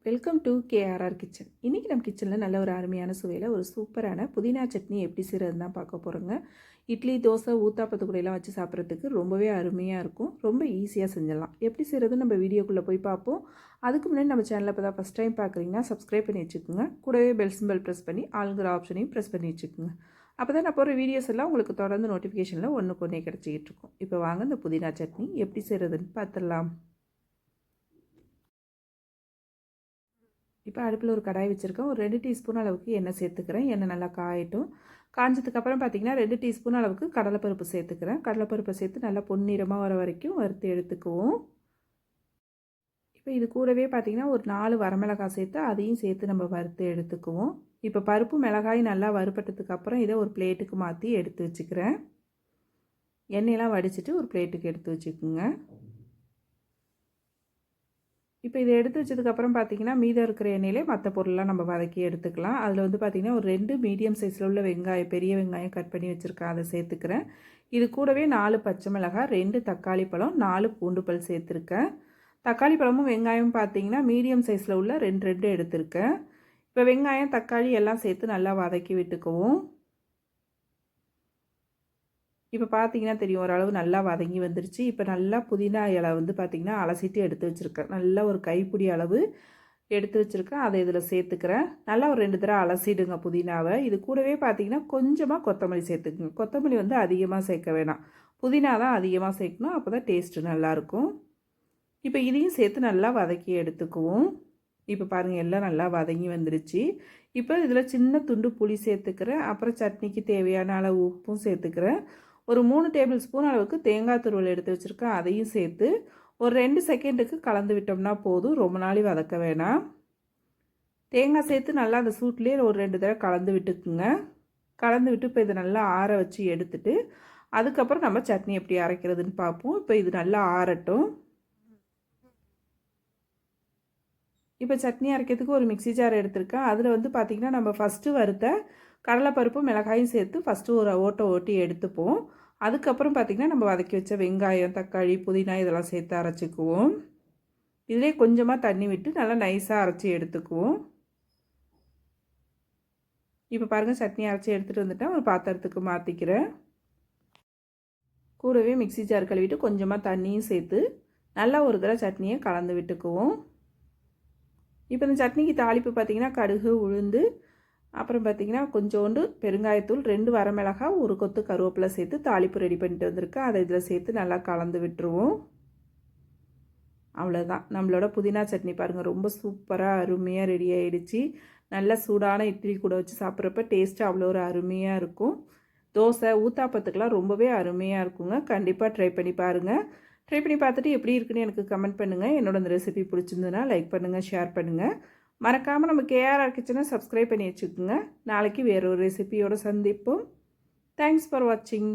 Welcome to KRR kitchen. இன்றைக்கி நம்ம கிச்சனில் நல்ல ஒரு அருமையான சுவையில் ஒரு சூப்பரான புதினா சட்னி எப்படி செய்கிறதுன்னு தான் பார்க்க போகிறோங்க. இட்லி, தோசை, ஊத்தாப்பத்து கூடையெல்லாம் வச்சு சாப்பிட்றதுக்கு ரொம்பவே அருமையாக இருக்கும். ரொம்ப ஈஸியாக செஞ்சிடலாம். எப்படி செய்கிறது நம்ம வீடியோக்குள்ளே போய் பார்ப்போம். அதுக்கு முன்னாடி நம்ம சேனலில் இப்போ தான் ஃபஸ்ட் டைம் பார்க்குறீங்கன்னா சப்ஸ்கிரைப் பண்ணி வச்சுக்கோங்க. கூடவே பெல் சிம்பல் ப்ரெஸ் பண்ணி ஆளுங்கிற ஆப்ஷனையும் ப்ரெஸ் பண்ணி வச்சுக்கோங்க. அப்போ தான் நான் போகிற வீடியோஸ் எல்லாம் உங்களுக்கு தொடர்ந்து நோட்டிஃபிகேஷனில் ஒன்றுக்கு ஒன்றே கிடச்சிக்கிட்டு இருக்கும். இப்போ வாங்க இந்த புதினா சட்னி எப்படி செய்கிறதுன்னு பார்த்துடலாம். இப்போ அடுப்பில் ஒரு கடாய் வச்சுருக்கேன். ஒரு 2 டீஸ்பூன் அளவுக்கு எண்ணெய் சேர்த்துக்கிறேன். எண்ணெய் நல்லா காயட்டும். காஞ்சதுக்கப்புறம் பார்த்திங்கன்னா 2 டீஸ்பூன் அளவுக்கு கடலைப்பருப்பு சேர்த்துக்கிறேன். கடலைப்பருப்பை சேர்த்து நல்லா பொன்னிறமாக வர வரைக்கும் வறுத்து எடுத்துக்குவோம். இப்போ இது கூடவே பார்த்திங்கன்னா ஒரு 4 வரமிளகாய் சேர்த்து அதையும் சேர்த்து நம்ம வறுத்து எடுத்துக்குவோம். இப்போ பருப்பு மிளகாய் நல்லா வறுபட்டதுக்கப்புறம் இதை ஒரு பிளேட்டுக்கு மாற்றி எடுத்து வச்சுக்கிறேன். எண்ணெயெல்லாம் வடிச்சிட்டு ஒரு பிளேட்டுக்கு எடுத்து வச்சுக்கோங்க. இப்போ இதை எடுத்து வச்சதுக்கப்புறம் பார்த்திங்கன்னா மீதம் இருக்கிற எண்ணெயிலே மற்ற பொருள்லாம் நம்ம வதக்கி எடுத்துக்கலாம். அதில் வந்து பார்த்திங்கன்னா ஒரு 2 மீடியம் சைஸில் உள்ள வெங்காயம், பெரிய வெங்காயம் கட் பண்ணி வச்சுருக்கேன், அதை சேர்த்துக்கிறேன். இது கூடவே 4 பச்சை மிளகாய், 2 தக்காளி பழம், 4 பூண்டு பல் சேர்த்துருக்கேன். தக்காளி பழமும் வெங்காயமும் பார்த்திங்கன்னா மீடியம் சைஸில் உள்ள 2 எடுத்திருக்கேன். இப்போ வெங்காயம், தக்காளி எல்லாம் சேர்த்து நல்லா வதக்கி விட்டுக்குவோம். இப்போ பார்த்தீங்கன்னா தெரியும், ஓரளவு நல்லா வதங்கி வந்துருச்சு. இப்போ நல்லா புதினா இலை வந்து பார்த்திங்கன்னா அலசிட்டு எடுத்து வச்சுருக்கேன். நல்லா ஒரு கைப்பிடி அளவு எடுத்து வச்சுருக்கேன். அதை இதில் சேர்த்துக்கிறேன். நல்லா ஒரு 2 தடவை அலசிடுங்க புதினாவை. இது கூடவே பார்த்திங்கன்னா கொஞ்சமாக கொத்தமல்லி சேர்த்துக்குங்க. கொத்தமல்லி வந்து அதிகமாக சேர்க்க வேணாம், புதினா தான் அதிகமாக சேர்க்கணும். அப்போ தான் டேஸ்ட்டு நல்லாயிருக்கும். இப்போ இதையும் சேர்த்து நல்லா வதக்கி எடுத்துக்குவோம். இப்போ பாருங்கள், எல்லாம் நல்லா வதங்கி வந்துருச்சு. இப்போ இதில் சின்ன துண்டு புளி சேர்த்துக்கிறேன். அப்புறம் சட்னிக்கு தேவையான அளவு உப்பும் சேர்த்துக்கிறேன். ஒரு 3 டேபிள் ஸ்பூன் அளவுக்கு தேங்காய் துருவல் எடுத்து வச்சுருக்கேன். அதையும் சேர்த்து ஒரு 2 செகண்டுக்கு கலந்து விட்டோம்னா போதும், ரொம்ப நாளை வதக்க வேணாம். தேங்காய் சேர்த்து நல்லா அந்த சூட்லேயே ஒரு 2 தடவை கலந்து விட்டுக்குங்க. கலந்து விட்டு இப்போ இதை நல்லா ஆற வச்சு எடுத்துட்டு அதுக்கப்புறம் நம்ம சட்னி எப்படி அரைக்கிறதுன்னு பார்ப்போம். இப்போ இது நல்லா ஆறட்டும். இப்போ சட்னி அரைக்கிறதுக்கு ஒரு மிக்ஸி ஜார் எடுத்திருக்கேன். அதில் வந்து பார்த்திங்கன்னா நம்ம ஃபஸ்ட்டு வறுத்த கடலைப்பருப்பு மிளகாயும் சேர்த்து ஃபஸ்ட்டு ஒரு ஓட்டி எடுத்துப்போம். அதுக்கப்புறம் பார்த்திங்கன்னா நம்ம வதக்கி வச்ச வெங்காயம், தக்காளி, புதினா இதெல்லாம் சேர்த்து அரைச்சிக்குவோம். இதிலே கொஞ்சமாக தண்ணி விட்டு நல்லா நைஸாக அரைச்சி எடுத்துக்குவோம். இப்போ பாருங்கள், சட்னி அரைச்சி எடுத்துகிட்டு வந்துட்டேன். ஒரு பாத்திரத்துக்கு மாற்றிக்கிறேன். கூடவே மிக்ஸி ஜார் கழுவிட்டு கொஞ்சமாக தண்ணியும் சேர்த்து நல்லா ஒரு தடவை சட்னியை கலந்து விட்டுக்குவோம். இப்போ இந்த சட்னிக்கு தாளிப்பு பார்த்திங்கன்னா கடுகு, உளுந்து, அப்புறம் பார்த்திங்கன்னா கொஞ்சோண்டு பெருங்காயத்தூள், 2 வரமிளகாய், ஒரு கொத்து கருவேப்பிலை சேர்த்து தாளிப்பு ரெடி பண்ணிட்டு வந்திருக்கேன். அதை இதில் சேர்த்து நல்லா கலந்து விட்டுருவோம். அவ்வளோதான், நம்மளோட புதினா சட்னி பாருங்கள் ரொம்ப சூப்பராக அருமையாக ரெடி ஆகிடுச்சு. நல்ல சூடான இட்லி கூட வச்சு சாப்பிட்றப்ப டேஸ்ட்டு அவ்வளோ ஒரு அருமையாக இருக்கும். தோசை, ஊத்தாப்பத்துக்கெலாம் ரொம்பவே அருமையாக இருக்குங்க. கண்டிப்பாக ட்ரை பண்ணி பாருங்கள். ட்ரை பண்ணி பார்த்துட்டு எப்படி இருக்குன்னு எனக்கு கமெண்ட் பண்ணுங்கள். என்னோட இந்த ரெசிபி பிடிச்சிருந்ததுன்னா லைக் பண்ணுங்கள், ஷேர் பண்ணுங்கள். மறக்காமல் நம்ம கேஆர்ஆர் கிச்சனை சப்ஸ்கிரைப் பண்ணி வச்சுக்கோங்க. நாளைக்கு வேறு ஒரு ரெசிபியோடு சந்திப்போம். தேங்க்ஸ் ஃபார் வாட்சிங்.